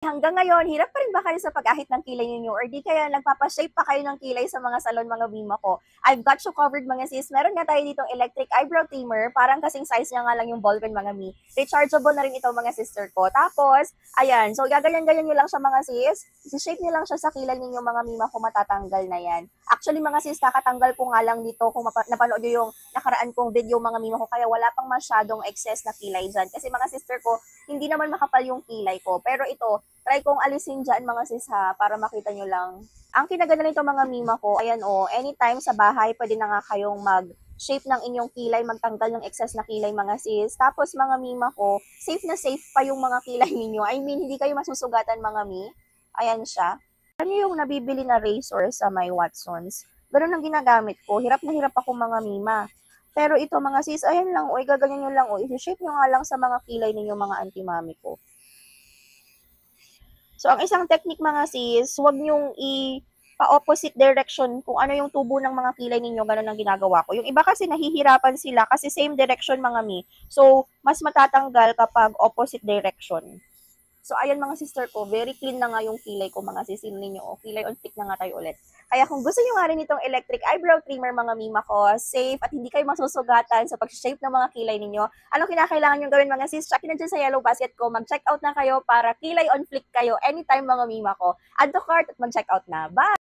hanggang ngayon, hirap pa rin ba kayo sa pag-ahit ng kilay ninyo or di kaya nagpapashape pa kayo ng kilay sa mga salon, mga mima ko? I've got you covered mga sis. Meron nga tayo ditong electric eyebrow trimmer. Parang kasing size niya nga lang yung ball pen mga mi. Rechargeable na rin ito mga sister ko. Tapos, ayan. So, gaganyan-ganyan nyo lang siya mga sis. I-shape nyo lang siya sa kilay ninyo mga mima ko, matatanggal na yan. Actually mga sis, kakatanggal ko nga lang dito kung napanood nyo yung nakaraan kong video mga mima ko. Kaya wala pang masyadong excess na kilay dyan. Kasi mga sister ko, hindi naman makapal yung kilay ko. Pero ito, try kong alisin dyan mga sis ha, para makita nyo lang. Ang kinaganda nito mga mima ko, ayan o, anytime sa bahay, pwede na nga kayong mag-shape ng inyong kilay, magtanggal ng excess na kilay mga sis. Tapos mga mima ko, safe na safe pa yung mga kilay ninyo. I mean, hindi kayo masusugatan mga mi. Ayan siya. Ano yung nabibili na razor sa my Watsons? Ganun ang ginagamit ko. Hirap na hirap ako mga mima. Pero ito mga sis, ayan lang, o, gaganyan nyo lang, o, i-shape nyo nga lang sa mga kilay ninyo mga anti-mami ko. So, ang isang technique mga sis, huwag nyong pa-opposite direction kung ano yung tubo ng mga kilay ninyo, ganun ang ginagawa ko. Yung iba kasi nahihirapan sila kasi same direction mga mi. So, mas matatanggal kapag opposite direction. So, ayan mga sister ko, very clean na nga yung kilay ko mga sisil ninyo. O, kilay on flick na nga tayo ulit. Kaya kung gusto nyo nga rin itong electric eyebrow trimmer mga mima ko, safe at hindi kayo masusugatan sa pag-shape ng mga kilay ninyo, anong kinakailangan nyo gawin mga sis? Check in na dyan sa yellow basket ko. Mag-check out na kayo para kilay on flick kayo anytime mga mima ko. Add to cart at mag-check out na. Bye!